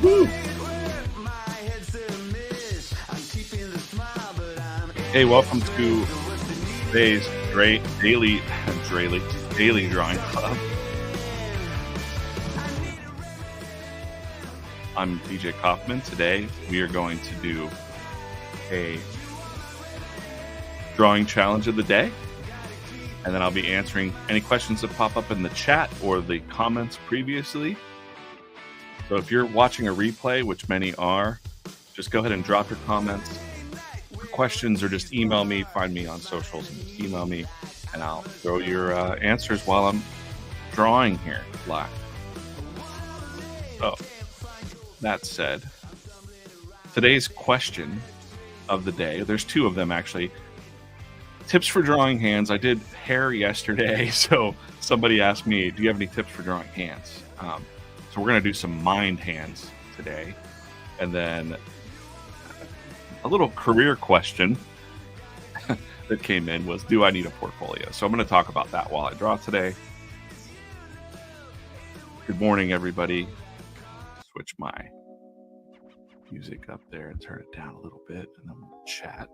Woo! Hey, welcome to today's daily drawing club. I'm DJ Kaufman. Today we are going to do a drawing challenge of the day, and then I'll be answering any questions that pop up in the chat or the comments previously. So if you're watching a replay, which many are, just go ahead and drop your comments, your questions, or just email me. Find me on socials and just email me, and I'll throw your answers while I'm drawing here live. So that said, today's question of the day, there's two of them actually. Tips for drawing hands. I did hair yesterday, so somebody asked me, do you have any tips for drawing hands? So we're going to do some mind hands today. And then a little career question that came in was, do I need a portfolio? So I'm going to talk about that while I draw today. Good morning, everybody. Switch my music up there and turn it down a little bit, and then we'll chat.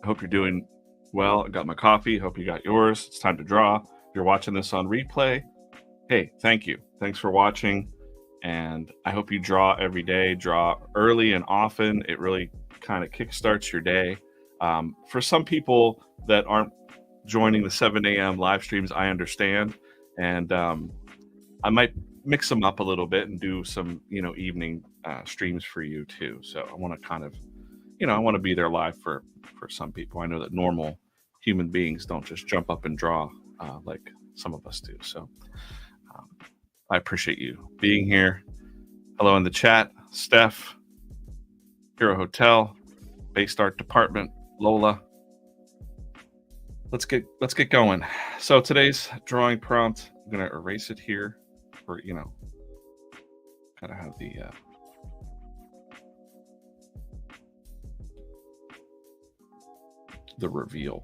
I hope you're doing well. I got my coffee. Hope you got yours. It's time to draw. If you're watching this on replay, hey, thank you. Thanks for watching. And I hope you draw every day. Draw early and often. It really kind of kickstarts your day. For some people that aren't joining the 7 a.m. live streams, I understand. And I might mix them up a little bit and do some, evening streams for you too. So I want to kind of, I want to be there live for some people. I know that normal human beings don't just jump up and draw like some of us do. So I appreciate you being here. Hello in the chat, Steph, Hero Hotel, Based Art Department, Lola. Let's get going. So today's drawing prompt, I'm gonna erase it here, for kind of have the reveal.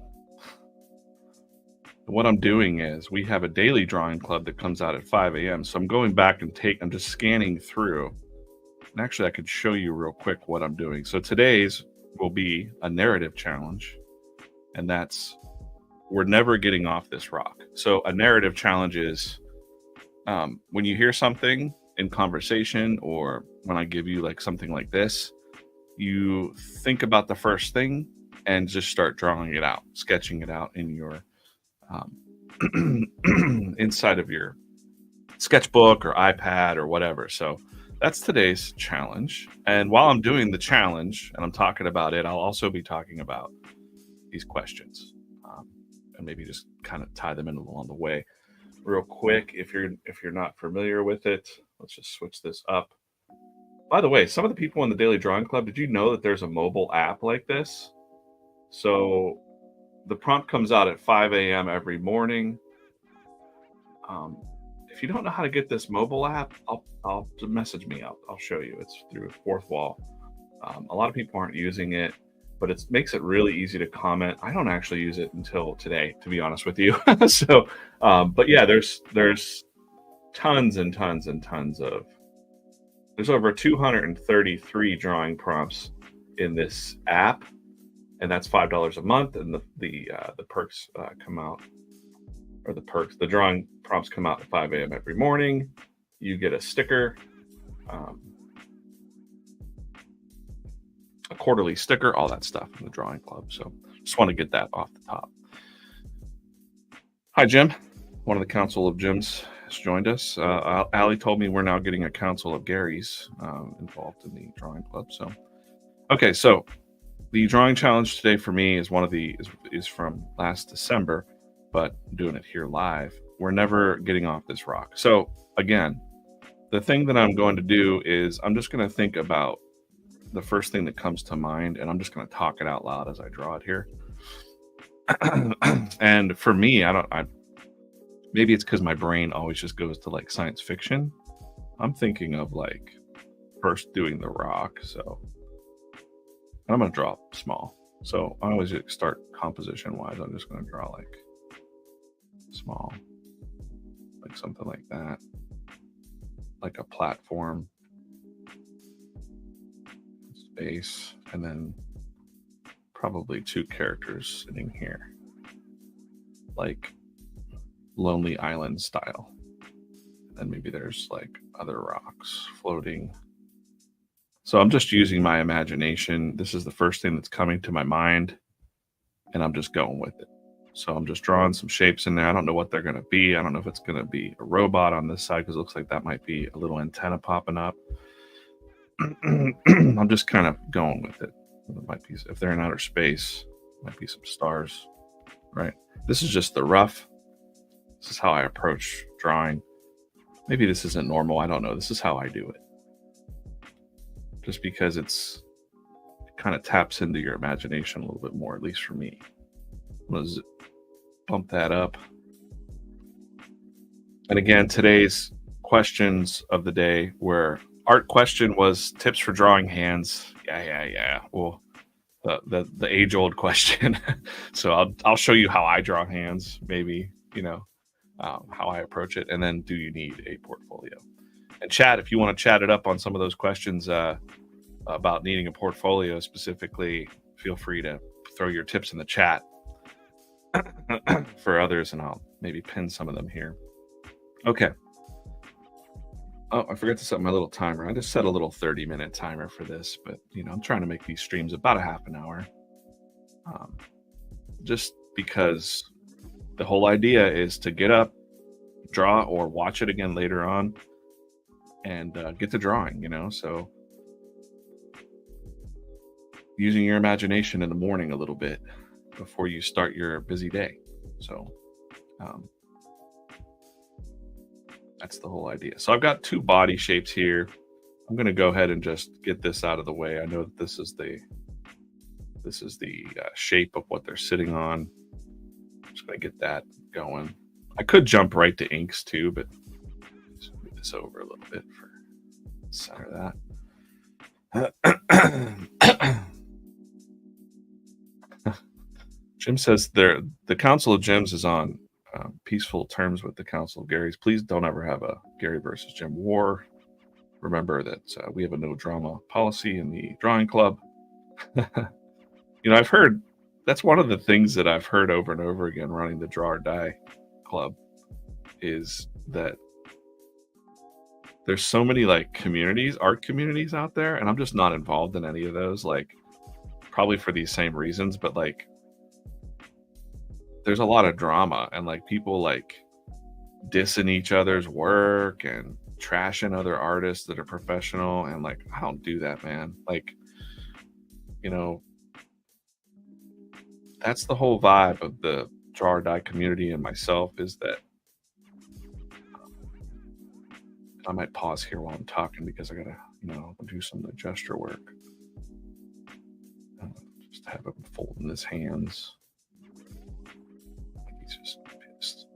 What I'm doing is we have a daily drawing club that comes out at 5 a.m. So I'm going back and I'm just scanning through. And actually I could show you real quick what I'm doing. So today's will be a narrative challenge. And that's, we're never getting off this rock. So a narrative challenge is when you hear something in conversation, or when I give you like something like this, you think about the first thing and just start drawing it out, sketching it out in your inside of your sketchbook or iPad or whatever. So that's today's challenge. And while I'm doing the challenge and I'm talking about it, I'll also be talking about these questions and maybe just kind of tie them in along the way. Real quick, if you're not familiar with it, let's just switch this up. By the way, some of the people in the Daily Drawing Club, did you know that there's a mobile app like this? So the prompt comes out at 5 a.m. every morning. If you don't know how to get this mobile app, I'll message me. I'll show you. It's through Fourth Wall. A lot of people aren't using it, but it makes it really easy to comment. I don't actually use it until today, to be honest with you. So, but yeah, there's tons and tons and tons of. There's over 233 drawing prompts in this app. And that's $5 a month, and the perks come out, or the drawing prompts come out at 5 a.m. every morning. You get a sticker, a quarterly sticker, all that stuff in the drawing club. So just want to get that off the top. Hi, Jim. One of the Council of Jims has joined us. Allie told me we're now getting a Council of Garys involved in the drawing club. So, okay, so. The drawing challenge today for me is is from last December, but I'm doing it here live. We're never getting off this rock. So again, the thing that I'm going to do is I'm just going to think about the first thing that comes to mind, and I'm just going to talk it out loud as I draw it here. And for me, maybe it's because my brain always just goes to like science fiction. I'm thinking of like first doing the rock. So I'm going to draw small. So I always start composition wise. I'm just going to draw like small, like something like that, like a platform space, and then probably two characters sitting here, like Lonely Island style. And maybe there's like other rocks floating. So I'm just using my imagination. This is the first thing that's coming to my mind, and I'm just going with it. So I'm just drawing some shapes in there. I don't know what they're going to be. I don't know if it's going to be a robot on this side because it looks like that might be a little antenna popping up. I'm just kind of going with it. It might be, if they're in outer space, might be some stars, right? This is just the rough. This is how I approach drawing. Maybe this isn't normal. I don't know. This is how I do it. Just because it kind of taps into your imagination a little bit more, at least for me. Let's bump that up. And again, today's questions of the day were, art question was tips for drawing hands. Yeah. Well, the age-old question. So I'll show you how I draw hands, maybe, how I approach it. And then, do you need a portfolio? And chat, if you want to chat it up on some of those questions about needing a portfolio specifically, feel free to throw your tips in the chat for others, and I'll maybe pin some of them here. Okay. Oh, I forgot to set my little timer. I just set a little 30-minute timer for this, but I'm trying to make these streams about a half an hour. Just because the whole idea is to get up, draw, or watch it again later on, and get to drawing, so using your imagination in the morning a little bit before you start your busy day. So that's the whole idea. So I've got two body shapes here. I'm going to go ahead and just get this out of the way. I know that this is the shape of what they're sitting on. I'm just going to get that going. I could jump right to inks too, but let's move this over a little bit for center that. Jim says the Council of Gems is on peaceful terms with the Council of Garys. Please don't ever have a Gary versus Jim war. Remember that we have a no drama policy in the drawing club. I've heard, that's one of the things that I've heard over and over again running the Draw or Die club, is that there's so many like art communities out there, and I'm just not involved in any of those, like probably for these same reasons, but like there's a lot of drama and like people like dissing each other's work and trashing other artists that are professional, and like I don't do that, man. Like, that's the whole vibe of the Draw or Die community and myself, is that I might pause here while I'm talking because I gotta do some of the gesture work. Just have him folding his hands. He's just pissed.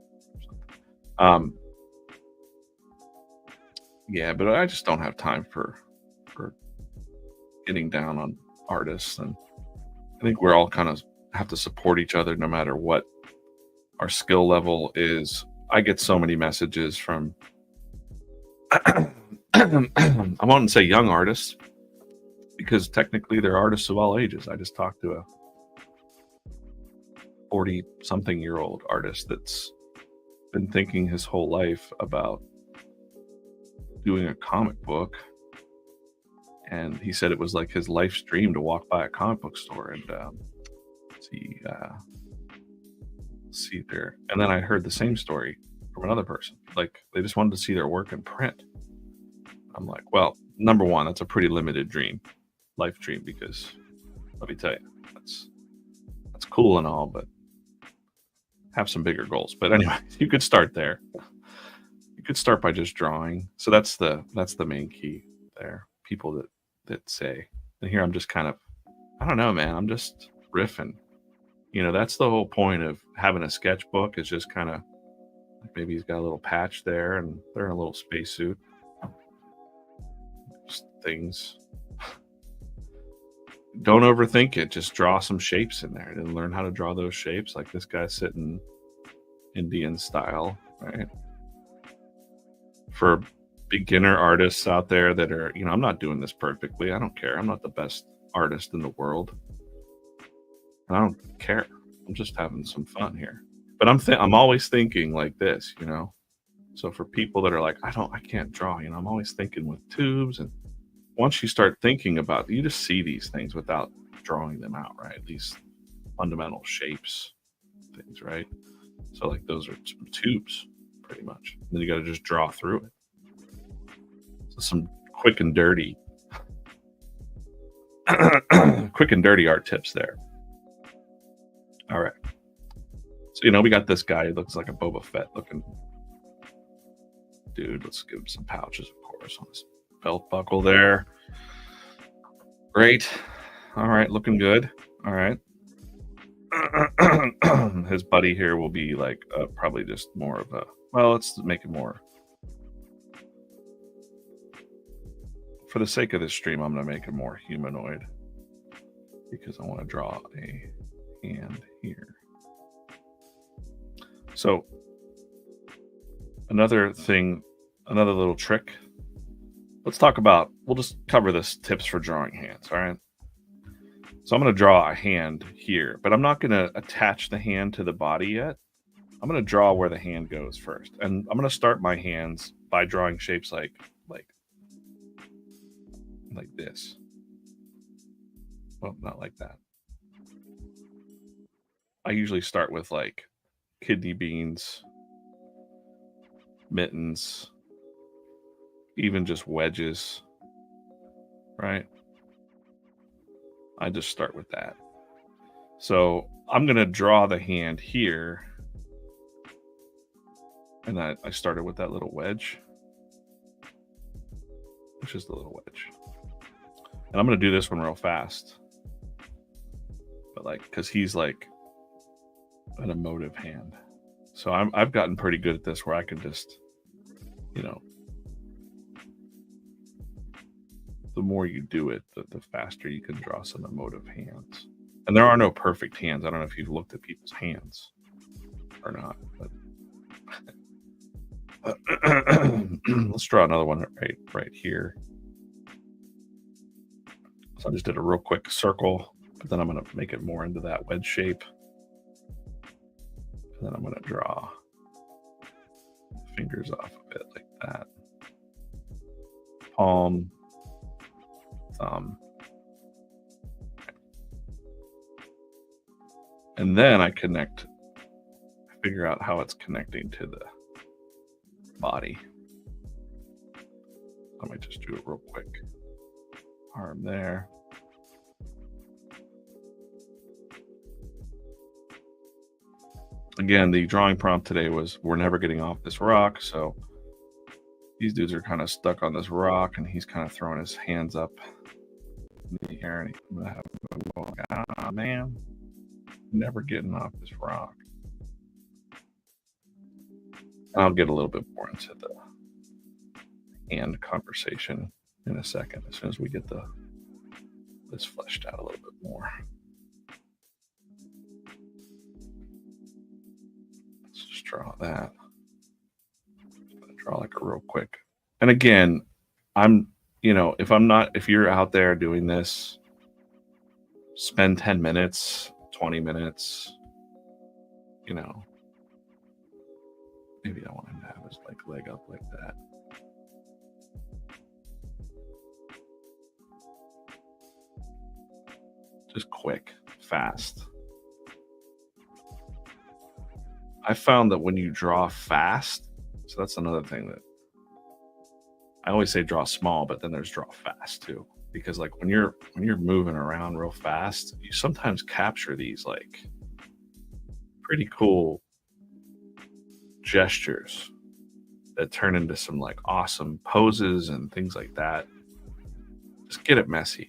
Yeah, but I just don't have time for getting down on artists, and I think we're all kind of have to support each other no matter what our skill level is. I get so many messages from I won't say young artists, because technically they're artists of all ages. I just talked to a 40-something-year-old artist that's been thinking his whole life about doing a comic book, and he said it was like his life's dream to walk by a comic book store and see there. And then I heard the same story from another person, like they just wanted to see their work in print. I'm like, well, number one, that's a pretty limited life dream, because let me tell you, that's cool and all, but have some bigger goals. But anyway, you could start there. You could start by just drawing. So that's the main key there. People that say, and here I'm just kind of, I don't know, man, I'm just riffing. That's the whole point of having a sketchbook, is just kind of like, maybe he's got a little patch there and they're in a little spacesuit. Just things. Don't overthink it. Just draw some shapes in there, and learn how to draw those shapes. Like this guy sitting Indian style, right? For beginner artists out there that are, I'm not doing this perfectly. I don't care. I'm not the best artist in the world. And I don't care. I'm just having some fun here. But I'm always thinking like this, So for people that are like, I can't draw, I'm always thinking with tubes. And once you start thinking about, you just see these things without drawing them out, right? These fundamental shapes, things, right? So like those are some tubes, pretty much. And then you got to just draw through it. So some quick and dirty, quick and dirty art tips there. All right. So we got this guy who looks like a Boba Fett looking dude. Let's give him some pouches, of course, on his belt buckle there. Great. All right, looking good. All right. His buddy here will be like probably just more of a, well, let's make it more. For the sake of this stream, I'm going to make it more humanoid because I want to draw a hand here. So another thing, another little trick. Let's talk about, we'll just cover this tips for drawing hands, all right? So I'm going to draw a hand here, but I'm not going to attach the hand to the body yet. I'm going to draw where the hand goes first. And I'm going to start my hands by drawing shapes like this. Well, not like that. I usually start with like kidney beans, mittens, even just wedges, right? I just start with that. So I'm going to draw the hand here. And I started with that little wedge, which is the little wedge. And I'm going to do this one real fast. But like, because he's like an emotive hand. So I've gotten pretty good at this where I can just, the more you do it, the faster you can draw some emotive hands. And there are no perfect hands. I don't know if you've looked at people's hands or not, but let's draw another one right here. So I just did a real quick circle, but then I'm going to make it more into that wedge shape. And then I'm going to draw fingers off of it like that. Palm, thumb. And then I figure out how it's connecting to the body. Let me just do it real quick. Arm there. Again, the drawing prompt today was, we're never getting off this rock. So these dudes are kind of stuck on this rock and he's kind of throwing his hands up in the air and he's going, ah, man, never getting off this rock. And I'll get a little bit more into the hand conversation in a second, as soon as we get this fleshed out a little bit more. Let's just draw that. I'm gonna draw like a real quick. And again, if you're out there doing this, spend 10 minutes, 20 minutes, maybe I want him to have his leg up like that. Just quick, fast. I found that when you draw fast, so that's another thing that I always say, draw small, but then there's draw fast too. Because like when you're moving around real fast, you sometimes capture these like pretty cool gestures that turn into some like awesome poses and things like that. Just get it messy,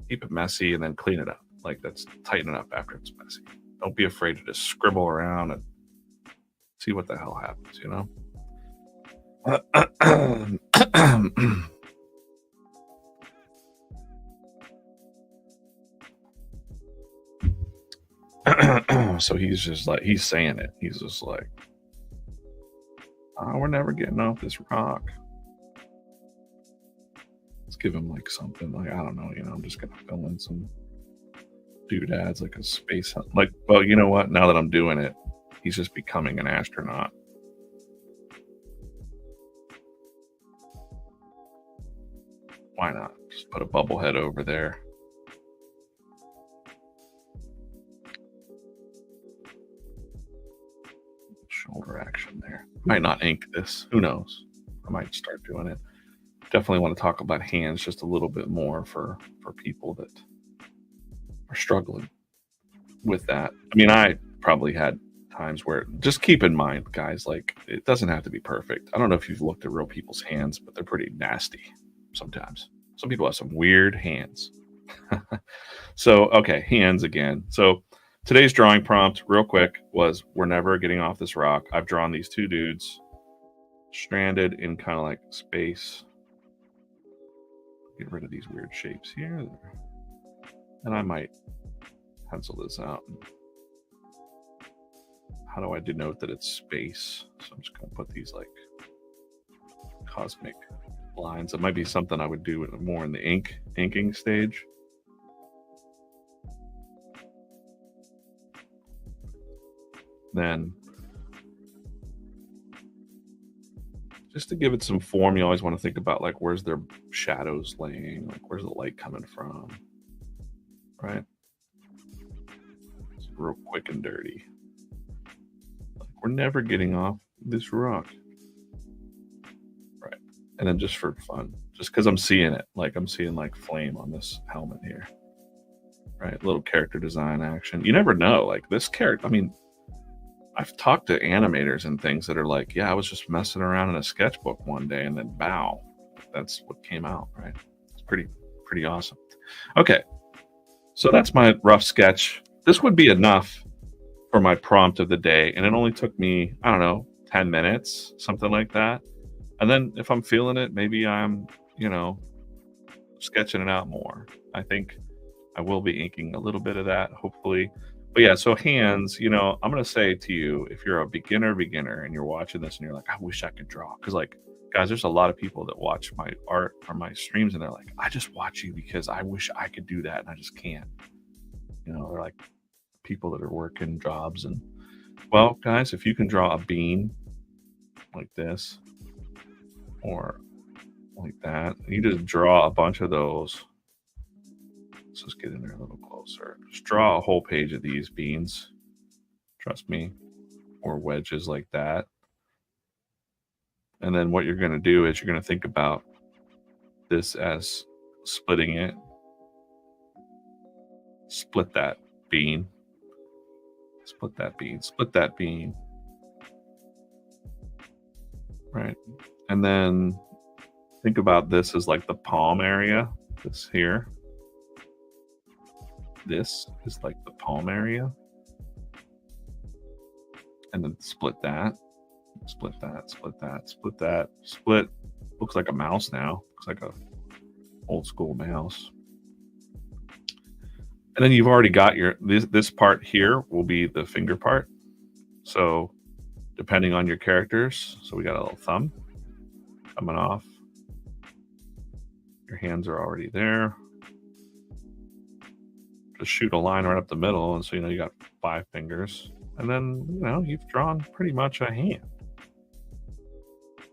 keep it messy and then clean it up. Like that's tighten it up after it's messy. Don't be afraid to just scribble around and see what the hell happens, So he's just like, he's saying it. He's just like, oh, we're never getting off this rock. Let's give him like something like, I don't know, I'm just gonna fill in some doodads like a space like, well, you know what? Now that I'm doing it, he's just becoming an astronaut. Why not? Just put a bubble head over there. Shoulder action there. Might not ink this. Who knows? I might start doing it. Definitely want to talk about hands just a little bit more for people that are struggling with that. I mean, I probably had times where, just keep in mind, guys, like, it doesn't have to be perfect. I don't know if you've looked at real people's hands, but they're pretty nasty sometimes. Some people have some weird hands. So, okay, hands again. So today's drawing prompt, real quick, was we're never getting off this rock. I've drawn these two dudes stranded in kind of like space. Get rid of these weird shapes here. And I might pencil this out. How do I denote that it's space? So I'm just going to put these like cosmic lines. It might be something I would do more in the inking stage. Then, just to give it some form, you always want to think about like, where's their shadows laying? Like, where's the light coming from? Right? It's real quick and dirty. Like, we're never getting off this rock. Right. And then just for fun, just because I'm seeing it, like I'm seeing like flame on this helmet here. Right? Little character design action. You never know. Like this character, I mean, I've talked to animators and things that are like, yeah, I was just messing around in a sketchbook one day and then bow, that's what came out, right? It's pretty awesome. Okay, so that's my rough sketch. This would be enough for my prompt of the day, and it only took me, I don't know, 10 minutes, something like that. And then if I'm feeling it, maybe I'm, sketching it out more. I think I will be inking a little bit of that, hopefully. But yeah, so hands, I'm going to say to you, if you're a beginner and you're watching this and you're like, I wish I could draw. Because, like, guys, there's a lot of people that watch my art or my streams and they're like, I just watch you because I wish I could do that and I just can't. They're like people that are working jobs. And, well, guys, if you can draw a bean like this or like that, you just draw a bunch of those. Let's just get in there a little closer. Just draw a whole page of these beans. Trust me. Or wedges like that. And then what you're going to do is you're going to think about this as splitting it. Split that bean. Split that bean. Split that bean. Right. And then think about this as like the palm area. This here. This is like the palm area. And then split that. Split that, split that, split that, split. Looks like a mouse now. Looks like a old school mouse. And then you've already got your, this part here will be the finger part. So depending on your characters, so we got a little thumb coming off. Your hands are already there. Just shoot a line right up the middle, and so you got 5 fingers. And then you've drawn pretty much a hand.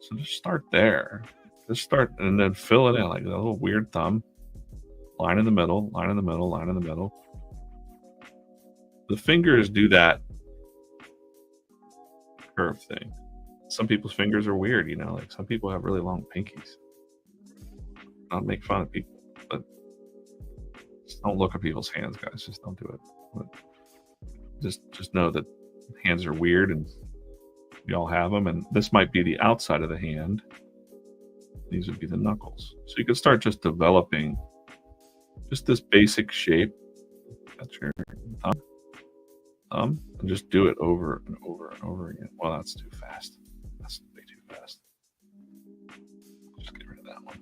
So just start there. Just start and then fill it in like a little weird thumb. Line in the middle, line in the middle, line in the middle. The fingers do that curve thing. Some people's fingers are weird, like some people have really long pinkies. Not make fun of people, but just don't look at people's hands, guys. Just don't do it. But just know that hands are weird and we all have them, and this might be the outside of the hand. These would be the knuckles. So you can start just developing just this basic shape. That's your thumb, and just do it over and over and over again. Well, that's too fast. That's way too fast. Just get rid of that one.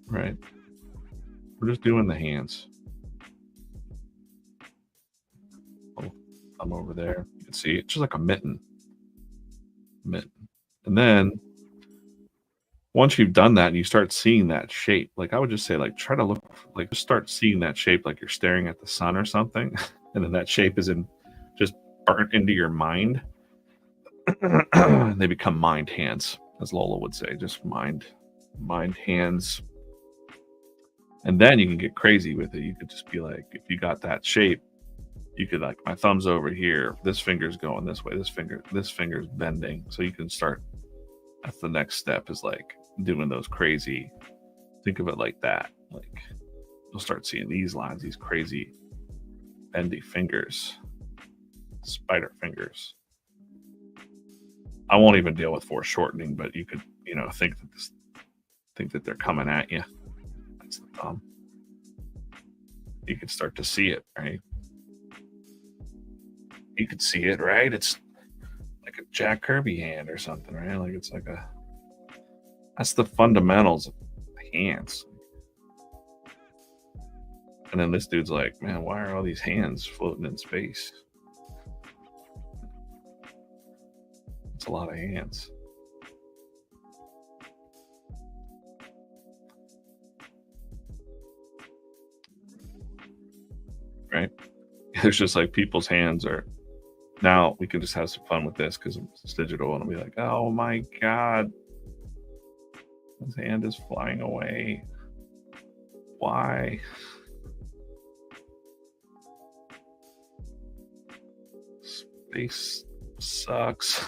Right. We're just doing the hands. thumb over there. You can see it's just like a mitten. And then once you've done that and you start seeing that shape, like I would just say, like try to look, like just start seeing that shape, like you're staring at the sun or something, and then that shape is in just burnt into your mind. They become mind hands, as Lola would say, just mind hands. And then you can get crazy with it. You could just be like, if you got that shape, you could like, my thumb's over here, this finger's going this way, this finger's bending. So you can start, that's the next step, is like doing those crazy, think of it like that. Like you'll start seeing these lines, these crazy bendy fingers, spider fingers. I won't even deal with foreshortening, but you could, think that they're coming at you. That's the thumb. You could start to see it, right? You could see it, right? It's like a Jack Kirby hand or something, right? Like it's like that's the fundamentals of hands. And then this dude's like, man, why are all these hands floating in space? It's a lot of hands. Right? There's just like people's hands are, now we can just have some fun with this because it's digital, and I'll be like, oh my God, his hand is flying away. Why? Space sucks.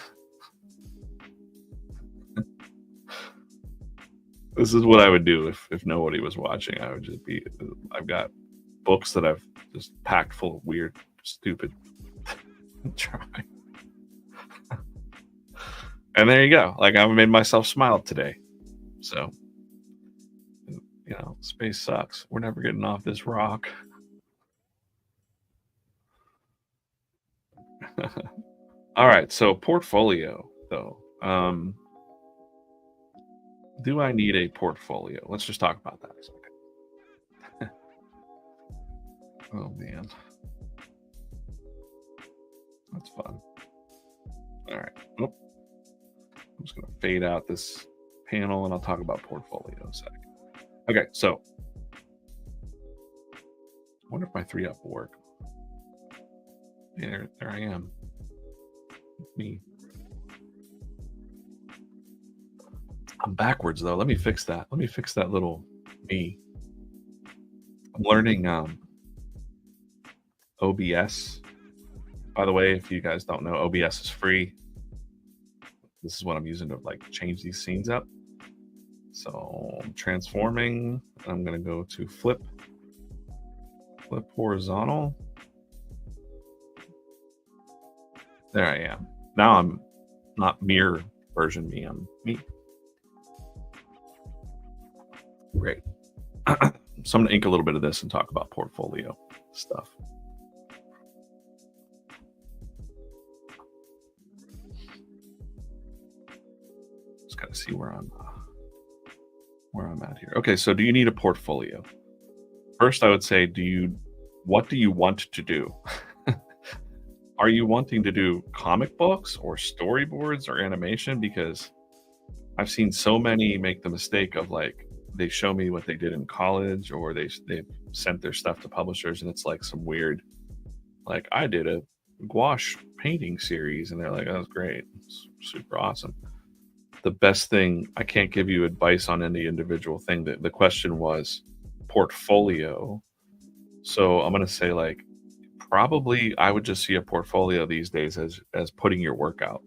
This is what I would do if nobody was watching. I would just be, I've got books that I've just packed full of weird, stupid trying. And there you go. Like I've made myself smile today. So, space sucks. We're never getting off this rock. All right. So portfolio though. Do I need a portfolio? Let's just talk about that a second. Oh man. That's fun. All right. Oh. I'm just going to fade out this panel and I'll talk about portfolio in a second. Okay, so I wonder if my 3-up will work. Yeah, there I am. Me. I'm backwards though. Let me fix that. Let me fix that little me. I'm learning OBS. By the way, if you guys don't know, OBS is free. This is what I'm using to like change these scenes up. So I'm transforming. I'm going to go to flip horizontal. There I am. Now I'm not mirror version me, I'm me. Great. So I'm going to ink a little bit of this and talk about portfolio stuff. Just got to see where I'm at here. Okay, so do you need a portfolio? First, I would say, what do you want to do? Are you wanting to do comic books or storyboards or animation? Because I've seen so many make the mistake of like, they show me what they did in college, or they've sent their stuff to publishers, and it's like some weird, like I did a gouache painting series, and they're like, "Oh, that's great, it's super awesome." The best thing, I can't give you advice on any individual thing. That the question was portfolio, so I'm going to say like probably I would just see a portfolio these days as putting your work out.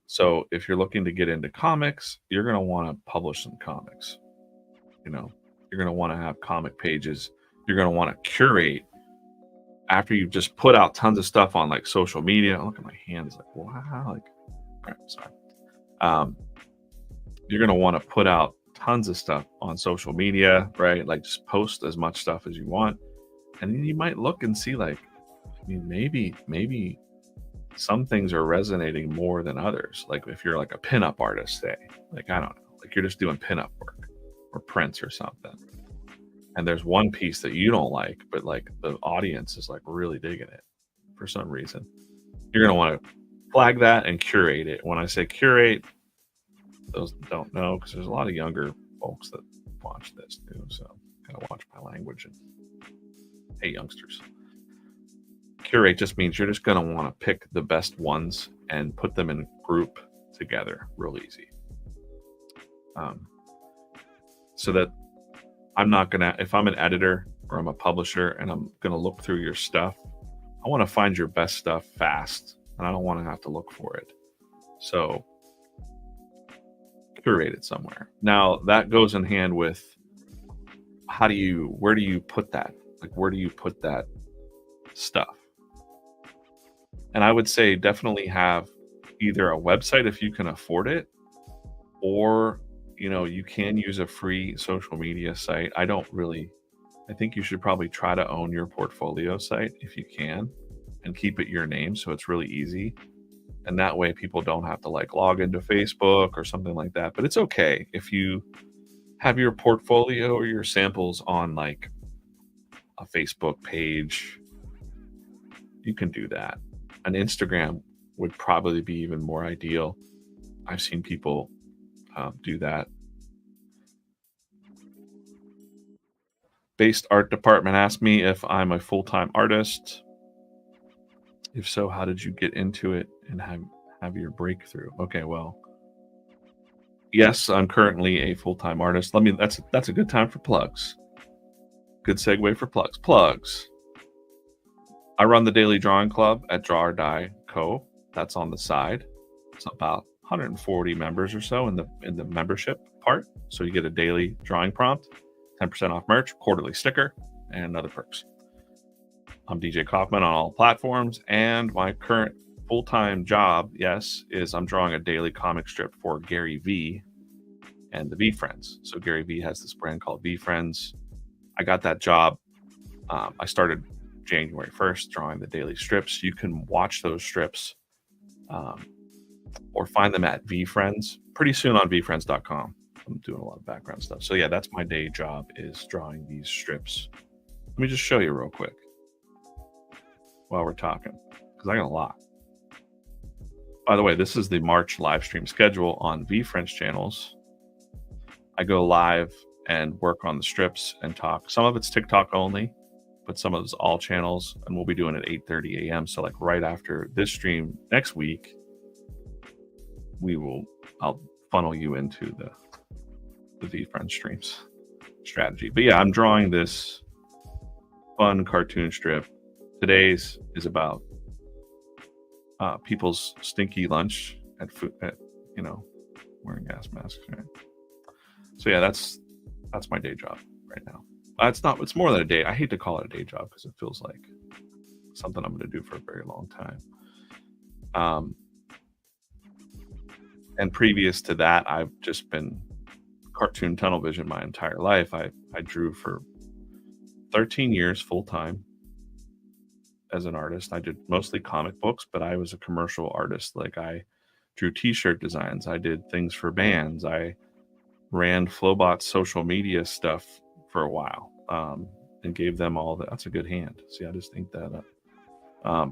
So if you're looking to get into comics, you're going to want to publish some comics. You're going to want to have comic pages. You're going to want to curate after you've just put out tons of stuff on like social media. Look at my hands, like wow, like all right, sorry. You're going to want to put out tons of stuff on social media, right? Like just post as much stuff as you want, and then you might look and see like, I mean, maybe some things are resonating more than others. Like if you're like a pinup artist, say, like I don't know, like you're just doing pinup work or prints or something, and there's one piece that you don't like, but like the audience is like really digging it for some reason. You're going to want to flag that and curate it. When I say curate, those that don't know, because there's a lot of younger folks that watch this too. So gotta watch my language. And hey, youngsters, curate just means you're just gonna want to pick the best ones and put them in a group together, real easy. So that I'm not gonna, if I'm an editor or I'm a publisher and I'm gonna look through your stuff, I want to find your best stuff fast, and I don't want to have to look for it. So curate it somewhere. Now that goes in hand with where do you put that? Like, where do you put that stuff? And I would say definitely have either a website if you can afford it, or you can use a free social media site. I think you should probably try to own your portfolio site if you can, and keep it your name so it's really easy. And that way people don't have to like log into Facebook or something like that. But it's okay if you have your portfolio or your samples on like a Facebook page. You can do that. An Instagram would probably be even more ideal. I've seen people do that. Based Art Department asked me if I'm a full-time artist. If so, how did you get into it and have your breakthrough? Okay, well, yes, I'm currently a full-time artist. That's a good time for plugs. Good segue for plugs. Plugs. I run the Daily Drawing Club at Draw or Die Co. That's on the side. It's about 140 members or so in the membership part. So you get a daily drawing prompt, 10% off merch, quarterly sticker, and other perks. I'm DJ Kaufman on all platforms, and my current full-time job, yes, is I'm drawing a daily comic strip for Gary V and the V Friends. So Gary V has this brand called V Friends. I got that job. I started January 1st drawing the daily strips. You can watch those strips or find them at V Friends pretty soon on vfriends.com. I'm doing a lot of background stuff. So yeah, that's my day job, is drawing these strips. Let me just show you real quick while we're talking, because I got a lot. By the way, this is the March live stream schedule on V Friends channels. I go live and work on the strips and talk. Some of it's TikTok only, but some of it's all channels, and we'll be doing it at 8:30 a.m. So like right after this stream next week, I'll funnel you into the V Friends streams strategy. But yeah, I'm drawing this fun cartoon strip. Today's is about people's stinky lunch at wearing gas masks, right? So yeah, that's my day job right now. It's more than a day. I hate to call it a day job because it feels like something I'm going to do for a very long time. And previous to that, I've just been cartoon tunnel vision my entire life. I drew for 13 years full time as an artist. I did mostly comic books, but I was a commercial artist. Like, I drew t-shirt designs. I did things for bands. I ran Flowbot's social media stuff for a while, and gave them all that's a good hand. See, I just inked that up.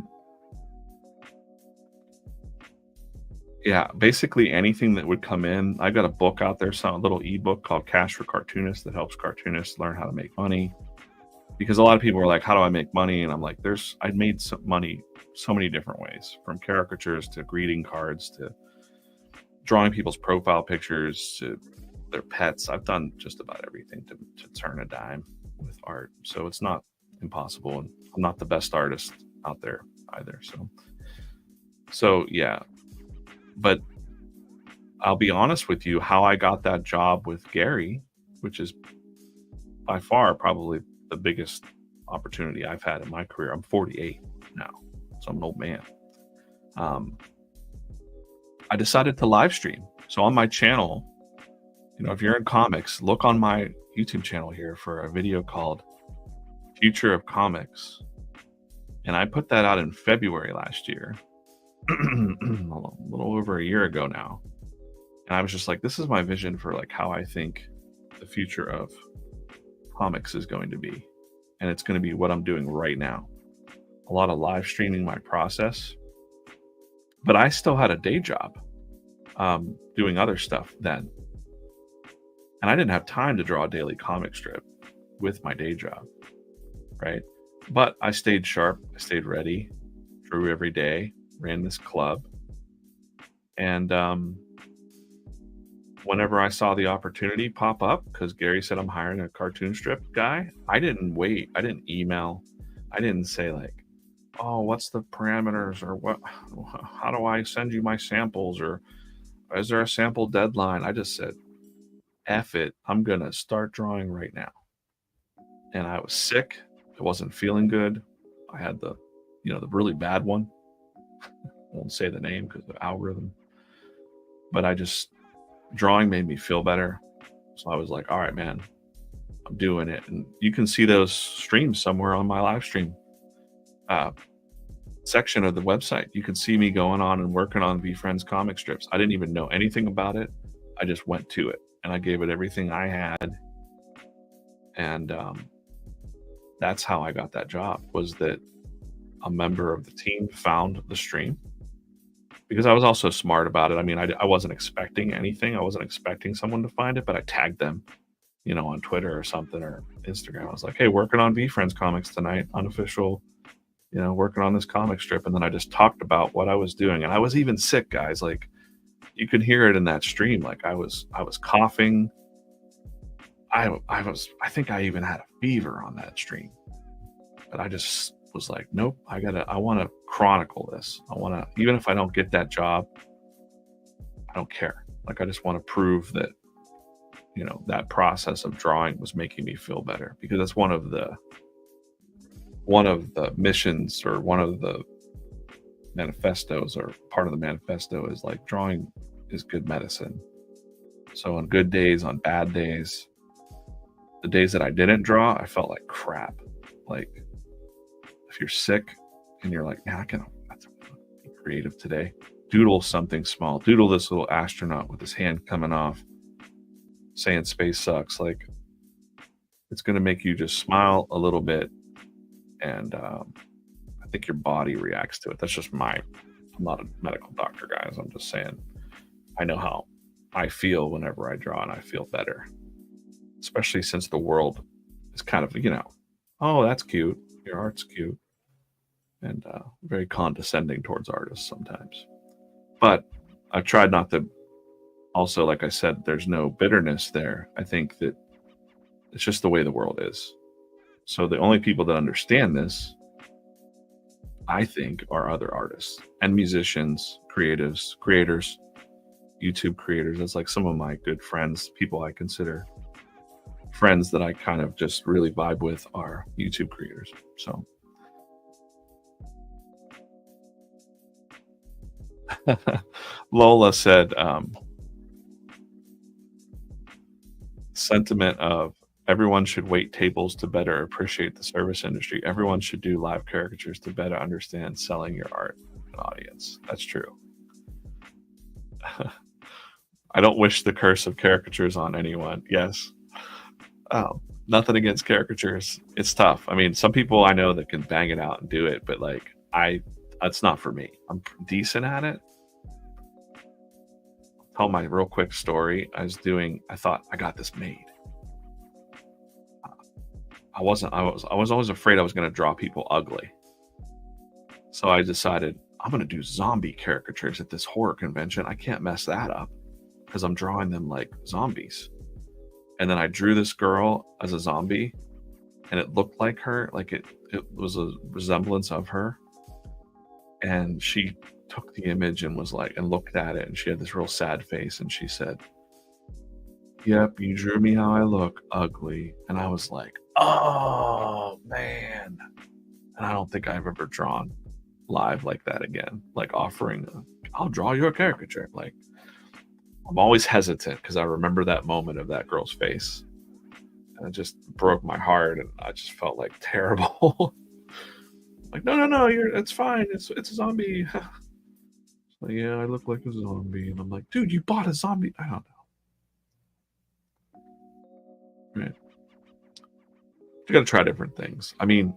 Yeah, basically anything that would come in. I got a book out there, a little ebook called Cash for Cartoonists, that helps cartoonists learn how to make money. Because a lot of people are like, how do I make money? And I'm like, I made some money so many different ways, from caricatures to greeting cards to drawing people's profile pictures to their pets. I've done just about everything to turn a dime with art. So it's not impossible. And I'm not the best artist out there either. So yeah. But I'll be honest with you, how I got that job with Gary, which is by far probably the biggest opportunity I've had in my career. I'm 48 now, so I'm an old man. I decided to live stream. So on my channel, if you're in comics, look on my YouTube channel here for a video called Future of Comics. And I put that out in February last year, a little over a year ago now. And I was just like, this is my vision for like how I think the future of comics is going to be. And it's going to be what I'm doing right now. A lot of live streaming my process, But I still had a day job, doing other stuff then, and I didn't have time to draw a daily comic strip with my day job, right? But I stayed sharp, I stayed ready, drew every day, ran this club, and whenever I saw the opportunity pop up, because Gary said I'm hiring a cartoon strip guy, I didn't wait. I didn't email. I didn't say like, "Oh, what's the parameters?" or "What? How do I send you my samples?" or "Is there a sample deadline?" I just said, "F it. I'm gonna start drawing right now." And I was sick. I wasn't feeling good. I had the really bad one. I won't say the name because the algorithm. But drawing made me feel better. So I was like, all right, man, I'm doing it. And you can see those streams somewhere on my live stream uh, section of the website. You can see me going on and working on V Friends comic strips. I didn't even know anything about it. I just went to it and I gave it everything I had. And that's how I got that job, was that a member of the team found the stream, because I was also smart about it. I mean, I wasn't expecting anything. I wasn't expecting someone to find it, but I tagged them, on Twitter or something, or Instagram. I was like, hey, working on V Friends comics tonight, unofficial, working on this comic strip. And then I just talked about what I was doing. And I was even sick, guys. Like, you could hear it in that stream. Like, I was coughing. I think I even had a fever on that stream. But I just was like, nope, I want to chronicle this. Even if I don't get that job, I don't care. Like, I just want to prove that, that process of drawing was making me feel better, because that's one of the missions, or one of the manifestos, or part of the manifesto is like, drawing is good medicine. So on good days, on bad days, the days that I didn't draw, I felt like crap. Like, if you're sick and you're like, man, I can be creative today, doodle something small. Doodle this little astronaut with his hand coming off, saying space sucks. Like, it's going to make you just smile a little bit. And I think your body reacts to it. That's just I'm not a medical doctor, guys. I'm just saying, I know how I feel whenever I draw, and I feel better, especially since the world is kind of, oh, that's cute. Your art's cute. And very condescending towards artists sometimes. But I've tried not to. Also, like I said, there's no bitterness there. I think that it's just the way the world is. So the only people that understand this, I think, are other artists and musicians, creators, YouTube creators. That's like some of my good friends, people I consider friends that I kind of just really vibe with, are YouTube creators. So Lola said, sentiment of, everyone should wait tables to better appreciate the service industry. Everyone should do live caricatures to better understand selling your art to an audience. That's true. I don't wish the curse of caricatures on anyone. Yes. Nothing against caricatures. It's tough. I mean, some people I know that can bang it out and do it, but like, that's not for me. I'm decent at it. Tell my real quick story. I thought I got this made. I was always afraid I was going to draw people ugly. So I decided, I'm going to do zombie caricatures at this horror convention. I can't mess that up, because I'm drawing them like zombies. And then I drew this girl as a zombie, and it looked like her, like it was a resemblance of her. And she took the image and was like, and looked at it, and she had this real sad face, and she said, yep, you drew me how I look, ugly. And I was like, oh man. And I don't think I've ever drawn live like that again, like offering I'll draw you a caricature. Like, I'm always hesitant, because I remember that moment of that girl's face, and it just broke my heart, and I just felt like terrible. Like, no, it's fine, it's a zombie. So yeah, I look like a zombie, and I'm like, dude, you bought a zombie. I don't know. Right. You got to try different things. I mean,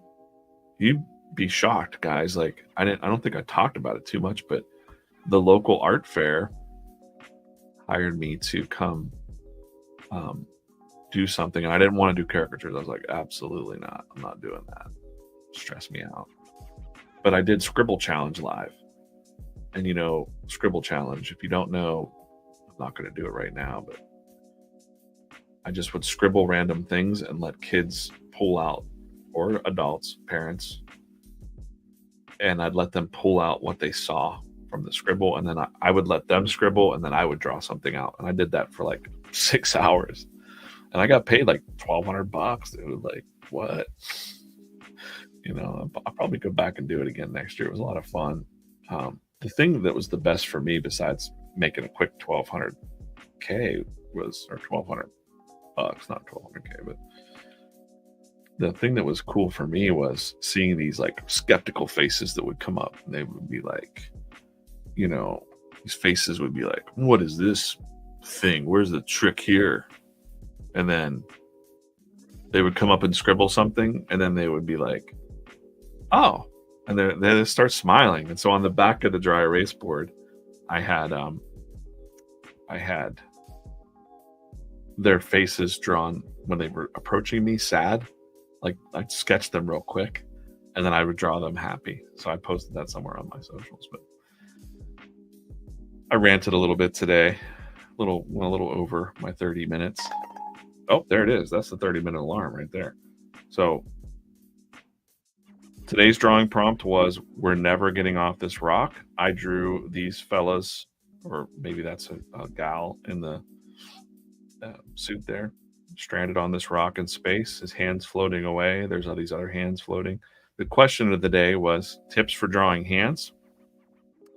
you'd be shocked, guys. Like, I don't think I talked about it too much, but the local art fair hired me to come do something, and I didn't want to do caricatures. I was like, absolutely not. I'm not doing that. Stress me out. But I did Scribble Challenge live. And Scribble Challenge, if you don't know, I'm not going to do it right now, but I just would scribble random things and let kids pull out, or adults, parents, and I'd let them pull out what they saw from the scribble, and then I would let them scribble, and then I would draw something out. And I did that for like 6 hours, and I got paid like $1,200, dude. Like, what? I'll probably go back and do it again next year. It was a lot of fun. The thing that was the best for me, besides making a quick $1,200K, was, or $1,200, not $1,200K, but the thing that was cool for me was seeing these like skeptical faces that would come up, and they would be like, these faces would be like, what is this thing? Where's the trick here? And then they would come up and scribble something, and then they would be like, oh, and they start smiling. And so on the back of the dry erase board, I had their faces drawn when they were approaching me sad. Like, I'd sketch them real quick, and then I would draw them happy. So I posted that somewhere on my socials. But I ranted a little bit today, went a little over my 30 minutes. Oh, there it is. That's the 30-minute alarm right there. So today's drawing prompt was, we're never getting off this rock. I drew these fellas, or maybe that's a gal in the suit there, stranded on this rock in space, his hands floating away. There's all these other hands floating. The question of the day was tips for drawing hands.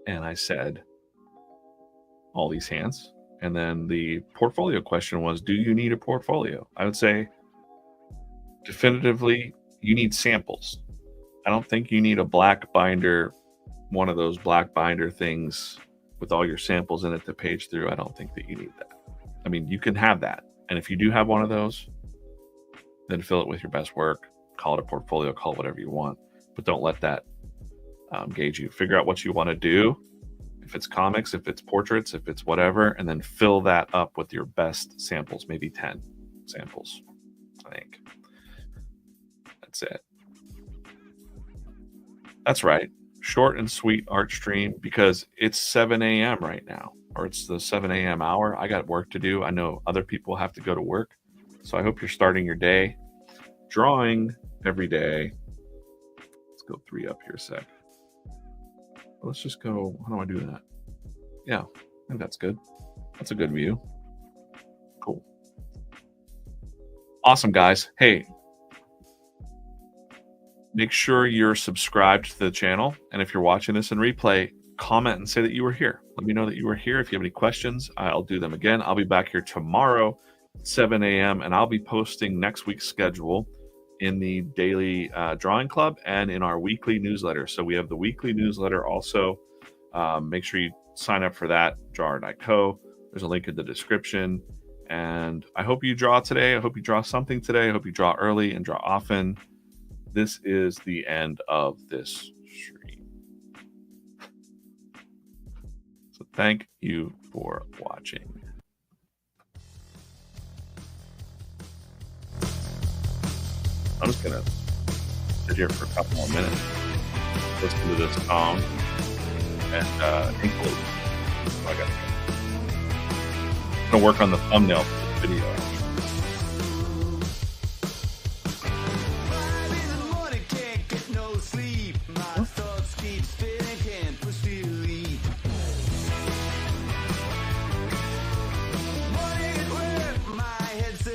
And I said, all these hands. And then the portfolio question was, do you need a portfolio? I would say definitively, you need samples. I don't think you need a black binder, one of those black binder things with all your samples in it to page through. I don't think that you need that. I mean, you can have that. And if you do have one of those, then fill it with your best work. Call it a portfolio, call it whatever you want. But don't let that gauge you. Figure out what you want to do. If it's comics, if it's portraits, if it's whatever, and then fill that up with your best samples, maybe 10 samples, I think. That's it. That's right. Short and sweet art stream, because it's 7 a.m. right now, or it's the 7 a.m. hour. I got work to do. I know other people have to go to work. So I hope you're starting your day drawing every day. Let's go 3 up here a sec. Let's just go. How do I do that? Yeah, I think that's good. That's a good view. Cool. Awesome, guys. Hey, make sure you're subscribed to the channel. And if you're watching this in replay, comment and say that you were here. Let me know that you were here. If you have any questions, I'll do them again. I'll be back here tomorrow, 7 a.m., and I'll be posting next week's schedule in the daily drawing club and in our weekly newsletter. So we have the weekly newsletter also. Make sure you sign up for that, Draw.co. There's a link in the description. And I hope you draw today. I hope you draw something today. I hope you draw early and draw often. This is the end of this stream. So thank you for watching. I'm just going to sit here for a couple more minutes, listen to this song, and include. I got to go. I'm going to work on the thumbnail for this video.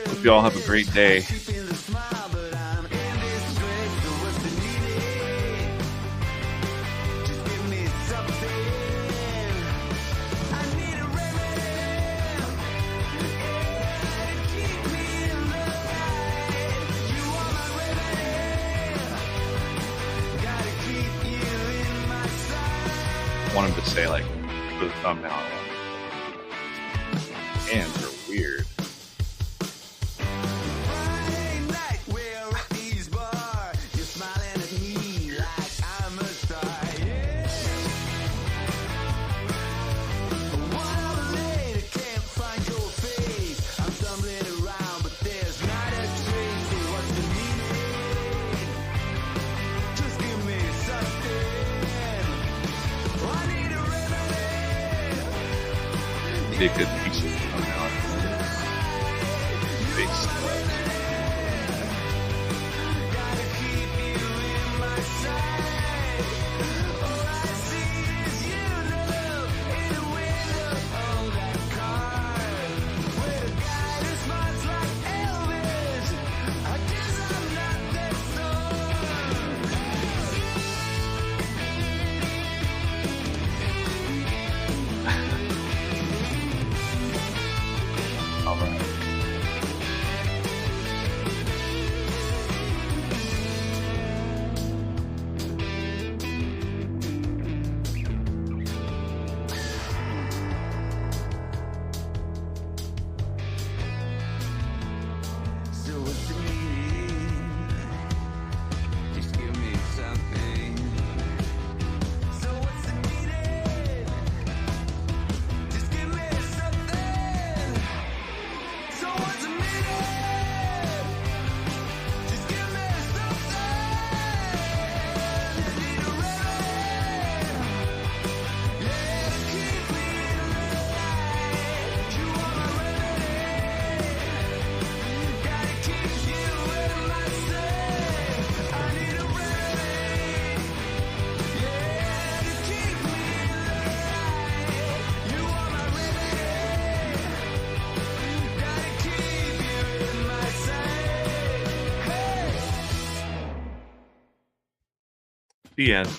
Hope you all have a great day. I want him to say, like, put a thumbnail on. Hands are weird. be a good piece of thumbnail. Face. All right. So what's the meaning? Just give me something. So what's the meaning? Just give me something. So what's the meaning? Just give me something. I need a remedy. Yeah, to keep me alive. You are my remedy. Gotta keep you in my sight. I need a remedy. Yeah, to keep me alive. You are my remedy. Gotta keep you in my sight. Hey. The end.